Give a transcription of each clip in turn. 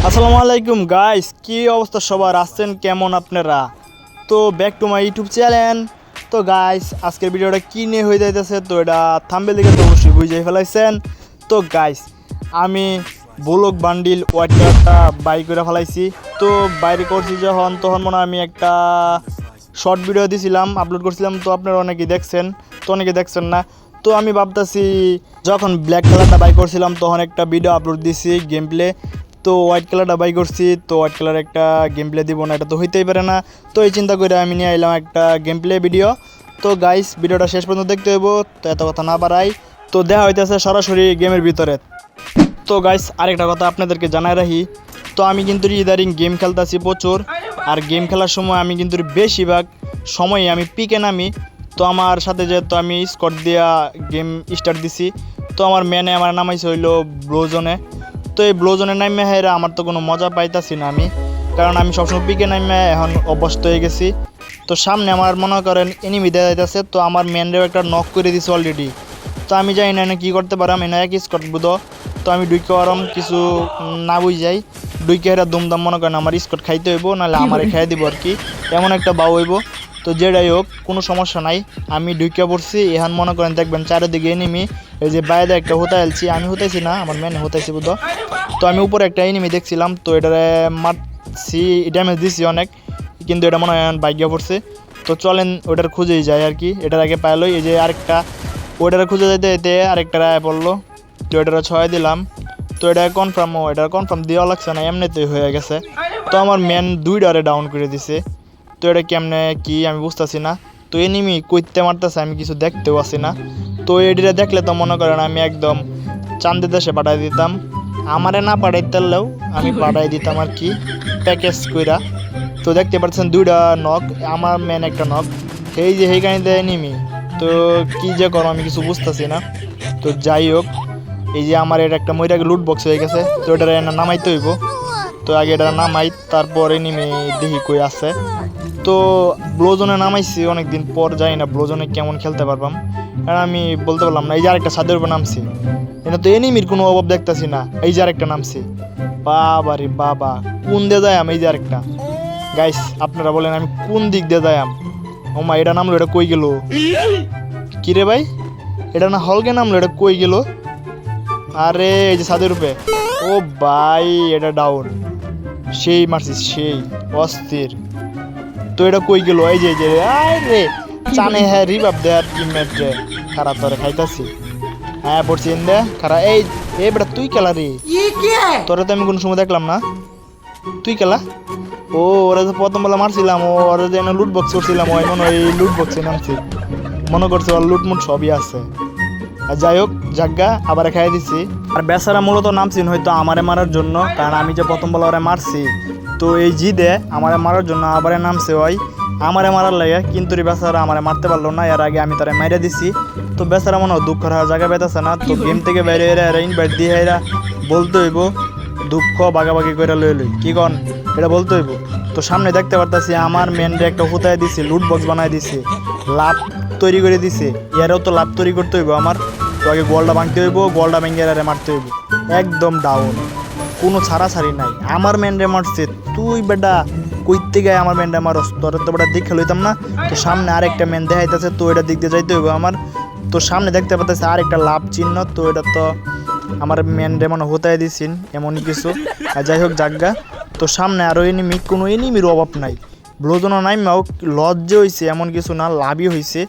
আসসালামু আলাইকুম গাইস, কি অবস্থা সবার? আছেন কেমন আপনারা? তো back to my YouTube channel. তো গাইস, আজকের ভিডিওটা কি নিয়ে হয়ে যাইতেছে তো এটা থাম্বনেল দেখে তো অবশ্যই বুঝেই ফেলাইছেন। তো গাইস, আমি ব্লক বান্ডিল হোয়াইট কালারটা বাই করে ফেলাইছি। তো বাইরে করছি যখন তখন মনে হয় আমি একটা শর্ট ভিডিও দিয়েছিলাম, আপলোড করছিলাম। তো আপনারা অনেকেই দেখছেন, তো অনেকে দেখছেন না। তো আমি ভাবতেছি যখন ব্ল্যাক কালারটা বাই করছিলাম তখন একটা ভিডিও আপলোড দিছি গেম প্লে। তো হোয়াইট কালারটা বাই করছি, তো হোয়াইট কালার একটা গেম প্লে দিব না, এটা তো হইতেই পারে না। তো এই চিন্তা করে আমি নিয়ে এলাম একটা গেম প্লে ভিডিও। তো গাইস, ভিডিওটা শেষ পর্যন্ত দেখতে হইব, তো এত কথা না বাড়াই, তো দেখা হইতেছে সরাসরি গেমের ভিতরে। তো গাইস, আরেকটা কথা আপনাদেরকে জানাই রাখি, তো আমি কিন্তু ইদারিং গেম খেলতেছি প্রচুর। আর গেম খেলার সময় আমি কিন্তু বেশিরভাগ সময় আমি পিকে নামি। তো আমার সাথে যেহেতু আমি স্কট দিয়া গেম স্টার্ট দিছি, তো আমার ম্যানে আমার নামাইছে হইলো ব্লোজনে। তো এই ব্লোজনে নামে হেরা আমার তো কোনো মজা পাইতাছি না আমি, কারণ আমি সবসময় পিকে নামে এখন অভ্যস্ত হয়ে গেছি। তো সামনে আমার মনে করেন এনিমি দেওয়া যাইতেছে, তো আমার ম্যানরেও একটা নক করে দিছে অলরেডি। তো আমি জানি না কী করতে পারাম, এনে এক স্কট বুধ। তো আমি ডুইকে আরাম কিছু না বুঝ যাই, ডুইকে হেরা দুমদাম মনে করেন আমার স্কট খাইতে হইব, নাহলে আমারে খাই দিব আর কি, এমন একটা বাউ হইব। তো যেটাই হোক, কোনো সমস্যা নাই, আমি ঢুকে পড়ছি। এখন মনে করেন দেখবেন চারিদিকে এনিমি। এই যে বাইরে একটা হতা এলছি, আমি হতাইছি না, আমার মেনে হতাইছি বুধ। তো আমি উপরে একটা এনিমি দেখছিলাম, তো এটারে মারছি, ড্যামেজ দিছি অনেক, কিন্তু এটা মনে হয় বাইকে পড়ছে। তো চলেন ওটার খুঁজেই যায় আর কি, এটার আগে পাইলই। এই যে আরেকটা, ওইটার খুঁজে যেতে যেতে আরেকটা রায় পড়লো, তো এটার 6 দিলাম। তো এটা কনফার্ম দেওয়া লাগছে না, এমনিতেই হয়ে গেছে। তো আমার ম্যান 2টারে ডাউন করে দিছে। তো এটা কেমনে কি আমি বুঝতেছি না। তো এনিমি কইতে মারতেছে, আমি কিছু দেখতেও আসি না। তো এটিরা দেখলে তো মনে করেন আমি একদম চাঁদের দেশে পাঠাই দিতাম। আমারে না পাঠাইতেলেও আমি পাঠাই দিতাম আর কি, প্যাকেজ কইরা। তো দেখতে পাচ্ছেন 2টা নক, আমার ম্যান একটা নক। এই যে এই কাহিনীতে এনিমি, তো কি যে করো আমি কিছু বুঝতেছি না। তো যাই হোক, এই যে আমার এটা একটা মইরাকে লুট বক্স হয়ে গেছে, তো এটা নামাইতে হইব। তো আগে এটা নামাই, তারপর এনিমি দেখি কই আছে। তো ব্লোজনে নামাইছি অনেকদিন পর, যাই না ব্লোজনে কেমন খেলতে পারবাম, কারণ আমি বলতে পারলাম না। এই যে আরেকটা ছাদের উপর নামছি, এটা তো এনিমির কোনো অভাব দেখতেছি না। এই যে আরেকটা নামছি, বাবা রে বাবা, কোন দিয়ে যায় এই যে আরেকটা। গাইস, আপনারা বলেন আমি কোন দিক দিয়ে যাই? ও মা, এটা নামলো, এটা কই গেল? কিরে ভাই, এটা না হলকে নামলো, এটা কই গেল? আরে এই যে ছাদের উপরে, ও ভাই এটা ডাউন, সেই মারছিস, সেই অস্থির। তো এটা কই গেল? এই যে আরে চানে, হ্যাঁ রিভাব দে আর টিমমেট রে, খারাপ তোরে খাইতাছি। হ্যাঁ পড়ছি ইন দে খারাপ। এই বেটা তুই খেলা রে, তোরে তো আমি কোনো সময় দেখলাম না। তুই খেলা? ও ওরা তো প্রথম বেলা মারছিলাম, ও ওরা যে লুট বক্স করছিলাম, ওই মনে হয় লুট বক্সে নামছি, মনে করছে ওর লুটমুট সবই আছে। আর যাই হোক, জাগা আবার খাই দিছি। আর বেচারা মূলত নামছিন হয়তো আমারে মারার জন্য, কারণ আমি যে প্রথম বেলা ওরা মারছি, তো এই জিদে আমারে মারার জন্য আবারে নামছে ওই আমারে মারার লাগে। কিন্তু বেচারা আমারে মারতে পারলো না, এর আগে আমি তারা মাইরা দিছি। তো বেচারা মনে হয় দুঃখ হওয়ার জায়গা পেতেছে না। তো গেম থেকে বাইরে এরা ইনভাইট দিয়ে এরা বলতে হইব দুঃখ ভাগাভাগি করে লই কি কন, এটা বলতে হইব। তো সামনে দেখতে পারতাছি আমার মেনরে একটা হুতায় দিছে, লুট বক্স বানায় দিছে, লাভ তৈরি করে দিছে। এরাও তো লাভ তৈরি করতে হইব আমার। তো আগে গোলটা ভাঙতে হইব, গোলটা ভেঙে এরারে মারতে হইব। একদম ডাউন, কোনো ছাড়াছাড়ি নাই। আমার মেনরে মারছে, তুই বেটা কইতে গায়ে আমার মেনটা মারস, তোর তো বেটা দেখে লইতাম না। তো সামনে আরেকটা মেন দেখাইতেছে, তো এটা দিক দিয়ে যাইতে হইব আমার। তো সামনে দেখতে পাচ্ছি আরেকটা লাভ চিহ্ন, তো এটা তো আমার মেন মনে হতায় দিছিন এমনই কিছু। আর যাই হোক জাগা, তো সামনে আরও এনিমি, কোনো এনিমির অভাব নাই। ব্লোজনও নাই, মাও লজ্জে হয়েছে এমন কিছু না, লাভই হয়েছে।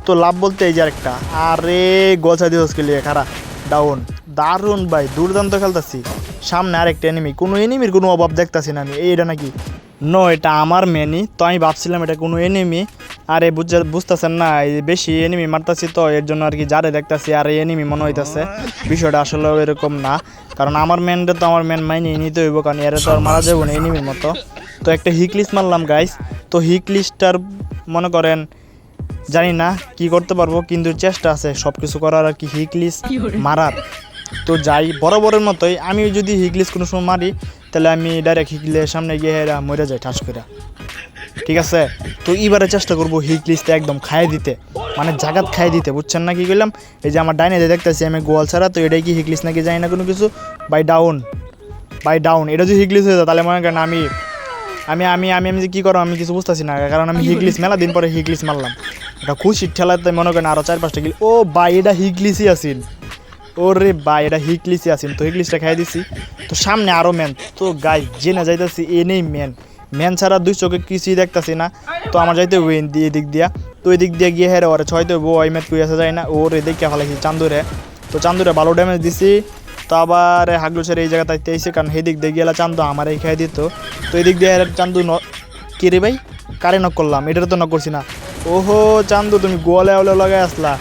তো লাভ বলতে এই যে আরেকটা, আরে গোছা দিবস খেলিয়ে খারা ডাউন, দারুণ ভাই, দুর্দান্ত খেলতেছি। সামনে আরেকটা এনিমি, কোনো এনিমির কোনো অভাব দেখতেছি না আমি। এইটা নাকি নো, এটা আমার মেনি। তো আমি ভাবছিলাম এটা কোনো এনিমি, আরে বুঝতেছেন না, এই বেশি এনিমি মারতেছি তো এর জন্য আর কি যারে দেখতেছি আর এনিমি মনে হইতেছে। বিষয়টা আসলে এরকম না, কারণ আমার মেনটা তো আমার মেন মাইনে নিতে হইব, কারণ এরা তো আর মারা যাবো না এনিমির মতো। তো একটা হিক লিস্ট মারলাম গাইস। তো হিক লিস্টটার মনে করেন জানি না কি করতে পারবো, কিন্তু চেষ্টা আছে সব কিছু করার আর কি, হিক লিস্ট মারার। তো যাই বরাবরের মতোই, আমি যদি হিক লিস্ট কোনো সময় মারি, তাহলে আমি ডাইরেক্ট হিকলের সামনে গিয়ে হেরা মরে যাই ঠাস করে, ঠিক আছে? তো এবারে চেষ্টা করবো হিক লিস্টে একদম খাই দিতে, মানে জাগাত খাই দিতে, বুঝছেন না কি করলাম? এই যে আমার ডাইনে দেখতেছি আমি গোয়াল ছাড়া, তো এটাই কি হিক লিস্ট নাকি জানি না কোনো কিছু। By down, by down. এটা যদি হিগলিস হয়ে যায় তাহলে মনে করেন আমি আমি আমি আমি আমি যে কী করো আমি কিছু বুঝতেছি না, কারণ আমি হিগলিস মেলা দিন পরে হিগলিস মারলাম। এটা খুশির ঠেলাতে মনে করেন আরও 4-5টা কিল। ও ভাই এটা হিগলিসই আসিন, ওরে ভাই এটা হিগলিসই আসিন। তো হিগলিসটা খাই দিছি। তো সামনে আরও ম্যান। তো গাই জেনে যাইতেছি এনেই ম্যান ছাড়া 2 চোখে কিছুই দেখতেছি না। তো আমার যাইতে ওয়েন দিয়ে এদিক দিয়া, তো এদিক দিয়ে গিয়ে হেরে ওরে ছয়তে ওই ম্যাথ কুই আসা যায় না, ওর এদিকে ফেলাইছি চান্দুরে। তো চান্দুরে ভালো ড্যামেজ দিছি। তো আবার হাগলু ছেড়ে এই জায়গায় তাইতে আইসে, কারণ সেদিক দিয়ে গেলে চান্দু আমার এই খাই দিত। তো এদিক দিয়ে চান্দু কে রে ভাই কারে নক করলাম, এটা তো নক করছি না। ওহো চান্দু তুমি গোয়ালে আওলে লাগাই আসলা।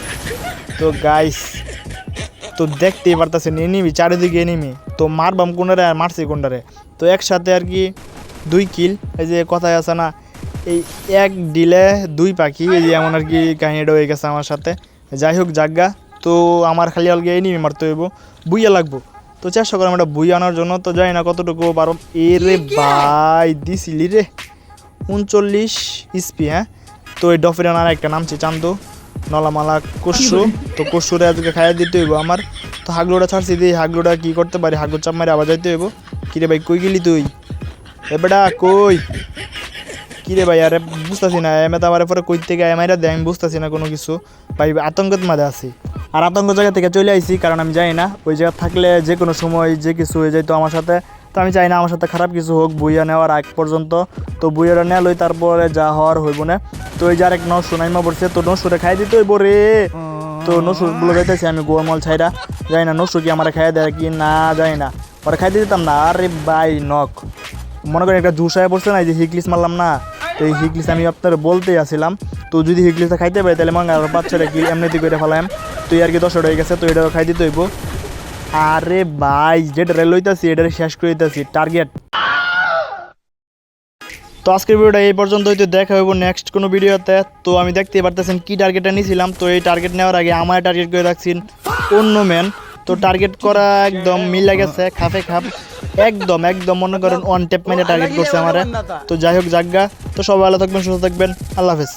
তো গাইস তো দেখতেই পারতেছেন এনিমি চারিদিকে এনিমি। তো মারবাম কোনটারে আর মারছি কোনটারে। তো একসাথে আর কি 2 কিল। এই যে কথায় আছে না, এই 1 ডিলে 2 পাখি, এই যে এমন আর কি কাহিনিটা হয়ে গেছে আমার সাথে। যাই হোক জাগা, তো আমার খালি আলগে এনিমি মারতে হইব, বুইয়া লাগবো। তো চেষ্টা করলাম এটা বুই আনার জন্য। তো যাই না কতটুকু পারো। এ রে ভাই দিছিলি রে 39 স্পি। হ্যাঁ তো এই ডফিরান আর একটা নামছে চান্দু নলামালা কসু। তো কসুরে আজকে খাইয়া দিতে হইব আমার। তো হাগলুটা ছাড়ছি দিই, হাগলুটা কী করতে পারি, হাগলু চাপ মারে আবার যাইতে হইব। কিরে ভাই কই গেলি তুই, এ বেটা কই, কিরে ভাই আরে বুঝতেছি না। এমে তো আমার পরে কই থেকে এমাইরা দেয় আমি বুঝতেছি না কোনো কিছু। ভাই আতঙ্কের মাঝে আছি, আর আতঙ্ক জায়গা থেকে চলে আইছি, কারণ আমি জানি না ওই জায়গা থাকলে যে কোনো সময় যে কিছু হয়ে যায় তো আমার সাথে। তো আমি চাই না আমার সাথে খারাপ কিছু হোক বুইয়া নেওয়ার আগ পর্যন্ত। তো বুইয়াটা নেওয়া লই তারপরে যা হওয়ার হইব না। তো এই যে আরেক নসু নাইমা পড়ছে, তো নসুরে খাই দিতে হইব রে। তো নসুরগুলো যাইতেছি আমি গোয়ামল ছাইরা, যাই না নসু কি আমার খাই দেয় কি না যাই না, ওরা খাইতে দিতাম না। আরে ভাই নক মনে করেন একটা জুসায় পড়ছে না, এই যে হিগলিস মারলাম না। তো এই হিগলিস আমি আপনার বলতেই আসছিলাম। তো যদি হিগলিসটা খাইতে পারি তাহলে মনে আরো 5-6টা কিল এমনিতে করে ফেলাম। তো আর কি 10টা হয়ে গেছে, তো এটাও খাই দিতে হইব। আরে ভাই যেটা রেল হইতাছি এটা শেষ করে দিতেছি টার্গেট। তো আজকের ভিডিওটা এই পর্যন্ত হয়তো দেখা হইব নেক্সট কোনো ভিডিওতে। তো আমি দেখতেই পারতেছেন কি টার্গেটটা নিয়েছিলাম। তো এই টার্গেট নেওয়ার আগে আমার টার্গেট করে রাখছেন অন্য ম্যান। তো টার্গেট করা একদম মিলে গেছে খাপে খাপ, একদম একদম মনে করেন অন টেপ মেরে টার্গেট করছে আমার। তো যাই হোক জাগা, তো সবাই ভালো থাকবেন সুস্থ থাকবেন, আল্লাহ হাফেজ।